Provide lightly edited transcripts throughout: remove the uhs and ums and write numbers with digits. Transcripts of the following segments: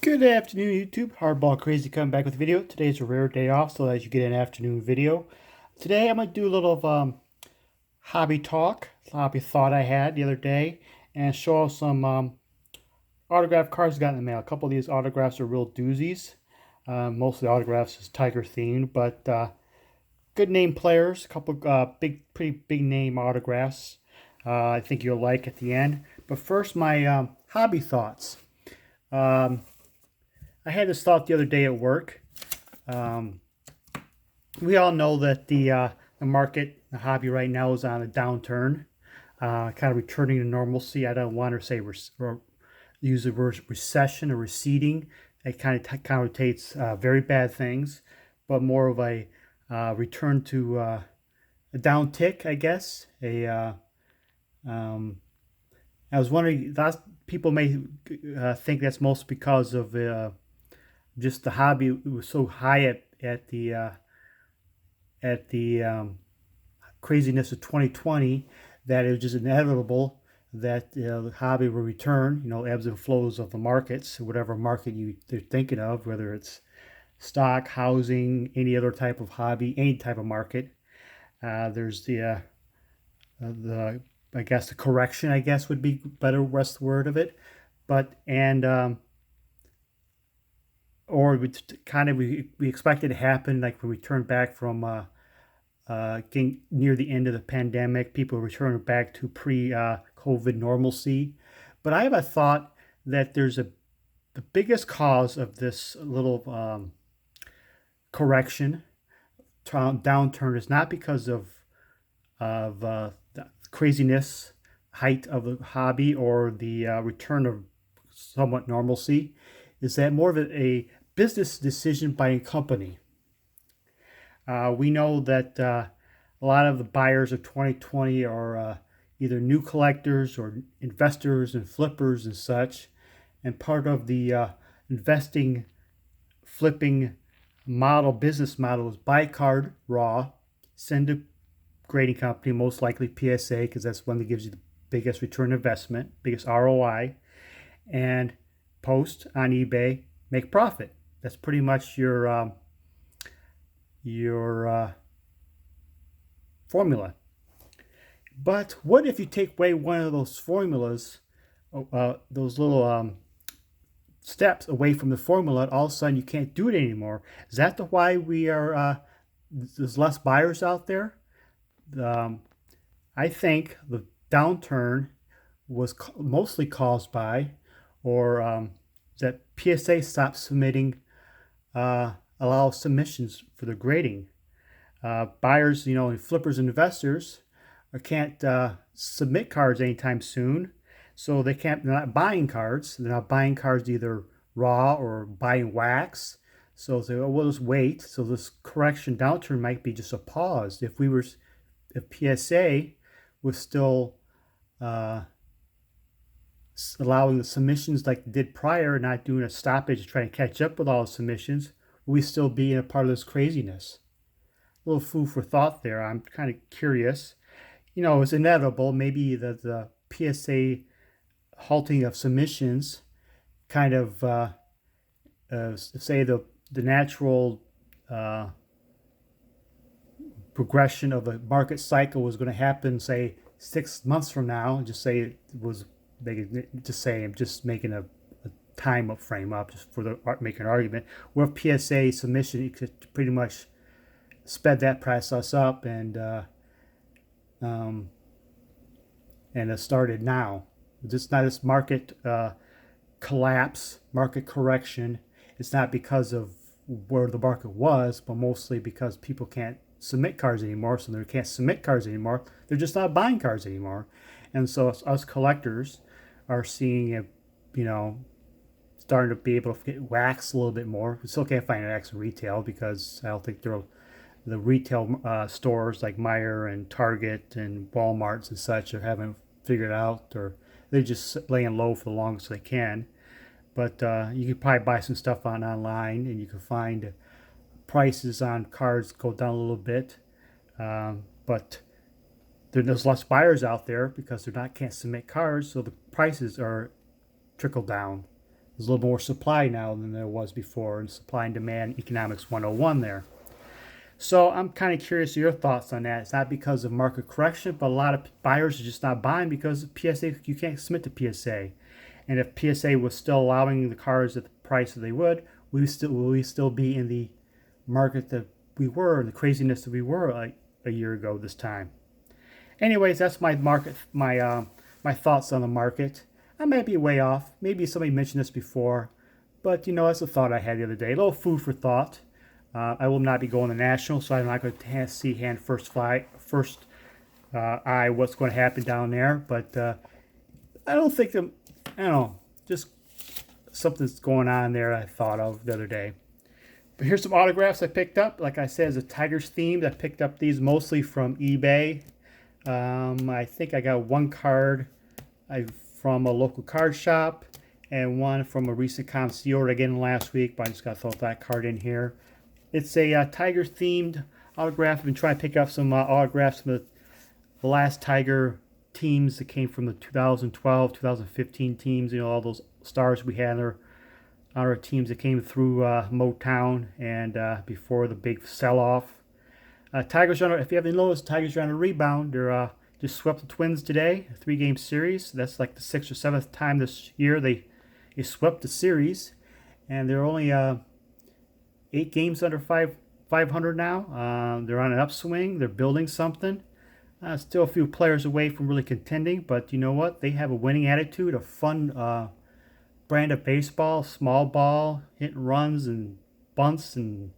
Good afternoon, YouTube. Hardball Crazy coming back with a video. Today's a rare day off, so as you get an afternoon video. Today I'm going to do a little of hobby talk, hobby thought I had the other day, and show off some autograph cards I got in the mail. A couple of these autographs are real doozies. Most of the autographs is Tiger themed, but good name players. A couple pretty big name autographs. I think you'll like at the end. But first, my hobby thoughts. I had this thought the other day at work. We all know that the market, the hobby right now is on a downturn, kind of returning to normalcy. I don't want to say use the word recession or receding. It kind of connotates very bad things, but more of a return to a downtick, I guess. I was wondering, people may think that's most because of just the hobby was so high at the craziness of 2020 that it was just inevitable that the hobby will return. Ebbs and flows of the markets, whatever market they're thinking of, whether it's stock, housing, any other type of hobby, any type of market. There's the I guess the correction, I guess, would be better west word of it, but or we expected to happen like when we turned back from getting near the end of the pandemic. People returning back to pre-COVID normalcy. But I have a thought that the biggest cause of this little correction, downturn, is not because of the craziness, height of the hobby, or the return of somewhat normalcy. Is that more of a business decision by a company? We know that a lot of the buyers of 2020 are either new collectors or investors and flippers and such. And part of the investing, flipping business model is buy card raw, send to grading company, most likely PSA, because that's one that gives you the biggest return investment, biggest ROI, and post on eBay, make profit. That's pretty much your formula. But what if you take away one of those formulas, those little steps away from the formula, and all of a sudden you can't do it anymore? Is that why there's less buyers out there? I think the downturn was mostly caused by, or that PSA stopped submitting, allow submissions for the grading. Buyers, and flippers and investors can't submit cards anytime soon, so they're not buying cards. They're not buying cards either raw or buying wax. So they will just wait. So this correction downturn might be just a pause. If PSA was still allowing the submissions like they did prior, not doing a stoppage to try and catch up with all the submissions, will we still be in a part of this craziness? A little food for thought there. I'm kind of curious. It's inevitable. Maybe the PSA halting of submissions kind of say the natural progression of a market cycle was going to happen, say 6 months from now. Just say it was I'm just making a time up frame up just for making an argument. Where PSA submission, it could pretty much sped that process up and it started now. It's not this market collapse, market correction. It's not because of where the market was, but mostly because people can't submit cards anymore. So they can't submit cards anymore. They're just not buying cards anymore. And so us collectors are seeing it, starting to be able to get wax a little bit more. We still can't find wax in retail because I don't think the retail stores like Meijer and Target and Walmarts and such haven't figured out, or they're just laying low for the longest they can. But you could probably buy some stuff online, and you can find prices on cards go down a little bit. But there's less buyers out there because can't submit cards, so the prices are trickle down. There's a little more supply now than there was before, and supply and demand economics 101 there. So I'm kind of curious of your thoughts on that. It's not because of market correction, but a lot of buyers are just not buying because of PSA, you can't submit to PSA. And if PSA was still allowing the cars at the price that they would, will we still be in the market that we were, the craziness that we were like a year ago this time? Anyways, that's my market, my thoughts on the market. I might be way off. Maybe somebody mentioned this before, but that's a thought I had the other day. A little food for thought. I will not be going to National, so I'm not going to see first eye what's going to happen down there. But I don't think that, I don't know, just something's going on there I thought of the other day. But here's some autographs I picked up. Like I said, it's a Tigers themed. I picked up these mostly from eBay. I think I got one card from a local card shop and one from a recent concierge I got in last week, but I just got to throw that card in here. It's a Tigers themed autograph. I've been trying to pick up some autographs from the last Tiger teams that came from the 2012, 2015 teams. All those stars we had on our teams that came through Motown and before the big sell-off. Tigers if you haven't noticed, Tigers are on a rebound. They're just swept the Twins today, a 3-game series. That's like the 6th or 7th time this year they swept the series, and they're only 8 games under 500 now. They're on an upswing. They're building something. Still a few players away from really contending, but you know what? They have a winning attitude, a fun brand of baseball, small ball, hitting runs and bunts and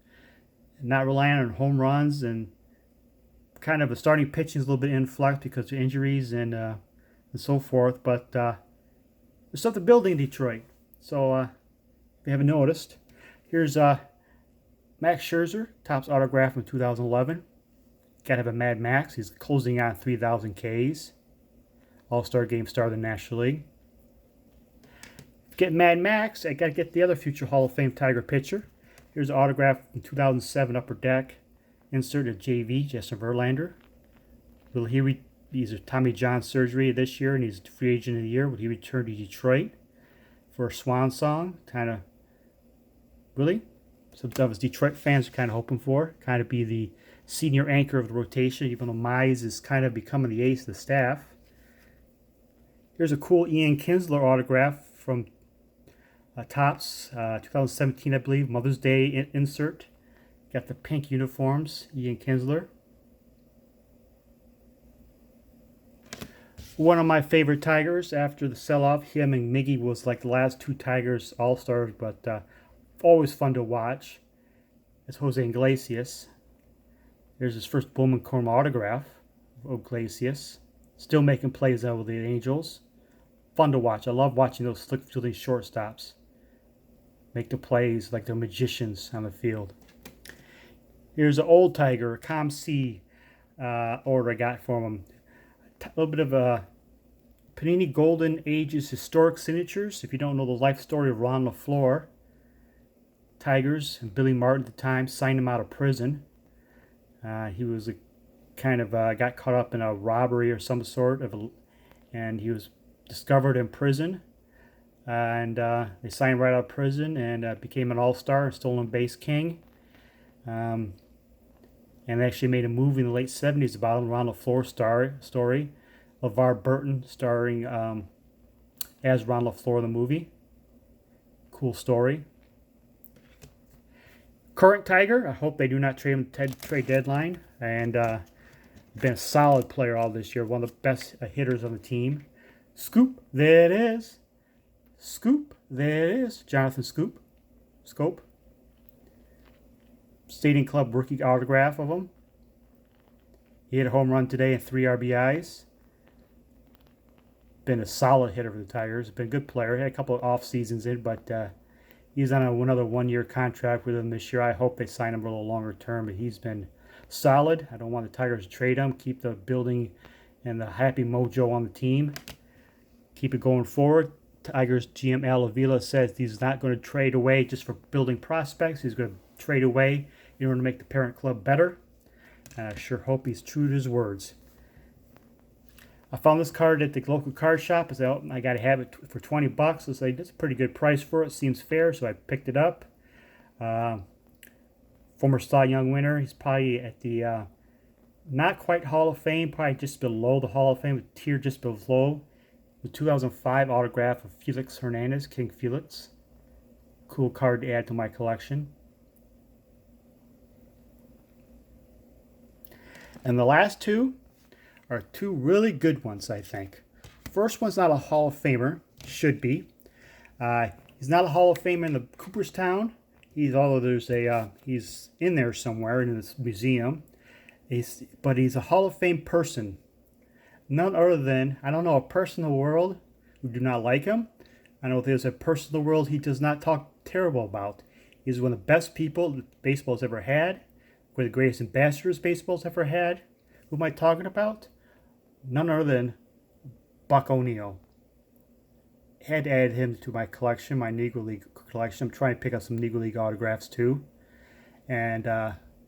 not relying on home runs, and kind of a starting pitching is a little bit in flux because of injuries and so forth. But there's something building in Detroit. So if you haven't noticed, here's Max Scherzer, Topps autograph from 2011. Got to have a Mad Max. He's closing on 3,000 Ks. All-Star Game star of the National League. Get Mad Max, I got to get the other future Hall of Fame Tiger pitcher. Here's an autograph from 2007 Upper Deck. Insert of JV, Justin Verlander. These are Tommy John surgery this year, and he's free agent of the year. Will he return to Detroit for a swan song? Kind of, really? Some of us Detroit fans are kind of hoping for. Kind of be the senior anchor of the rotation, even though Mize is kind of becoming the ace of the staff. Here's a cool Ian Kinsler autograph from Topps, 2017, I believe, Mother's Day insert. Got the pink uniforms, Ian Kinsler. One of my favorite Tigers after the sell-off. Him and Miggy was like the last 2 Tigers All-Stars, but always fun to watch. It's Jose Iglesias. There's his first Bowman Chrome autograph of Iglesias. Still making plays out with the Angels. Fun to watch. I love watching those slick fielding shortstops make the plays like they're magicians on the field. Here's an old Tiger, a COMC order I got from him. A little bit of a Panini Golden Ages historic signatures. If you don't know the life story of Ron LaFleur, Tigers and Billy Martin at the time signed him out of prison. He was got caught up in a robbery or some sort and he was discovered in prison. And they signed him right out of prison and became an all-star, stolen base king. And they actually made a movie in the late 70s about him, Ron LaFleur story. LeVar Burton starring as Ron LaFleur in the movie. Cool story. Current Tiger, I hope they do not trade him trade deadline. And been a solid player all this year. One of the best hitters on the team. Scoop, there it is. Scoop, there it is. Jonathan Scope. Stadium Club rookie autograph of him. He hit a home run today and 3 RBIs. Been a solid hitter for the Tigers. Been a good player. Had a couple of off seasons in, but he's on another 1-year contract with them this year. I hope they sign him for a little longer term, but he's been solid. I don't want the Tigers to trade him. Keep the building and the happy mojo on the team. Keep it going forward. Tigers GM Al Avila says he's not going to trade away just for building prospects. He's going to trade away in order to make the parent club better. And I sure hope he's true to his words. I found this card at the local card shop. I said, oh, I got to have it for 20 bucks. I was like, that's a pretty good price for it. Seems fair, so I picked it up. Uh, Former Cy Young winner. He's probably at the not quite Hall of Fame, probably just below the Hall of Fame, a tier just below. The 2005 autograph of Felix Hernandez, King Felix. Cool card to add to my collection. And the last two are two really good ones, I think. First one's not a Hall of Famer, should be. He's not a Hall of Famer in the Cooperstown. Although there's he's in there somewhere in this museum. But he's a Hall of Fame person. None other than, I don't know, a person in the world who do not like him. I know there's a person in the world he does not talk terrible about. He's one of the best people baseball's ever had. One of the greatest ambassadors baseball's ever had. Who am I talking about? None other than Buck O'Neil. Had to add him to my collection, my Negro League collection. I'm trying to pick up some Negro League autographs too. And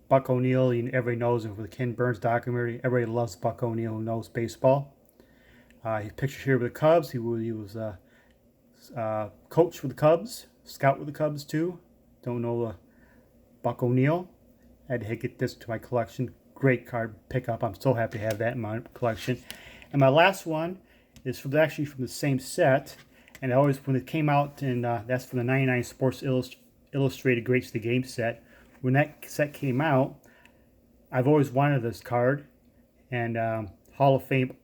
Buck O'Neil, everybody knows him for the Ken Burns documentary. Everybody loves Buck O'Neil who knows baseball. He's pictured here with the Cubs. He was coach for the Cubs, scout with the Cubs too. Don't know Buck O'Neil. Had to get this to my collection. Great card pickup. I'm so happy to have that in my collection. And my last one is actually from the same set. And when it came out, and that's from the 99 Sports Illustrated Greats of the Game set. When that set came out, I've always wanted this card. And Hall of Fame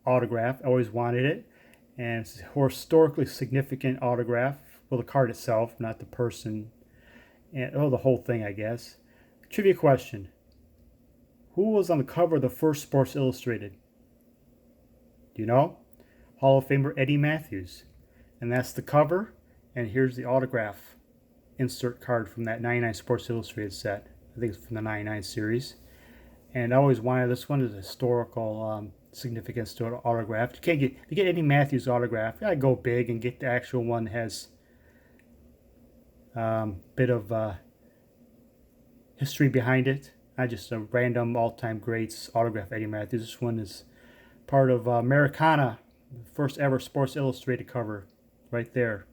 autograph. I always wanted it. And it's a historically significant autograph. Well, the card itself, not the person. And the whole thing, I guess. Trivia question. Who was on the cover of the first Sports Illustrated? Do you know? Hall of Famer Eddie Mathews. And that's the cover. And here's the autograph insert card from that 99 Sports Illustrated set. I think it's from the 99 series. And I always wanted this one as a historical significance to an autograph. If you get Eddie Mathews autograph, you gotta go big and get the actual one that has bit of history behind it. Not just a random all-time greats autograph Eddie Mathews. This one is part of Americana, the first ever Sports Illustrated cover, right there.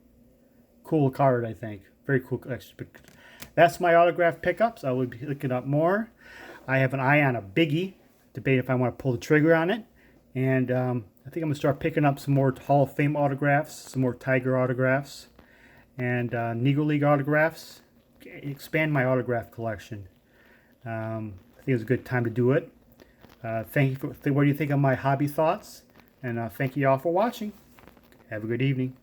Cool card, I think. Very cool collection. That's my autograph pickups. I will be looking up more. I have an eye on a biggie. Debate if I want to pull the trigger on it. And I think I'm going to start picking up some more Hall of Fame autographs, some more Tiger autographs, and Negro League autographs. Expand my autograph collection. I think it's a good time to do it. Thank you what do you think of my hobby thoughts? And thank you all for watching. Have a good evening.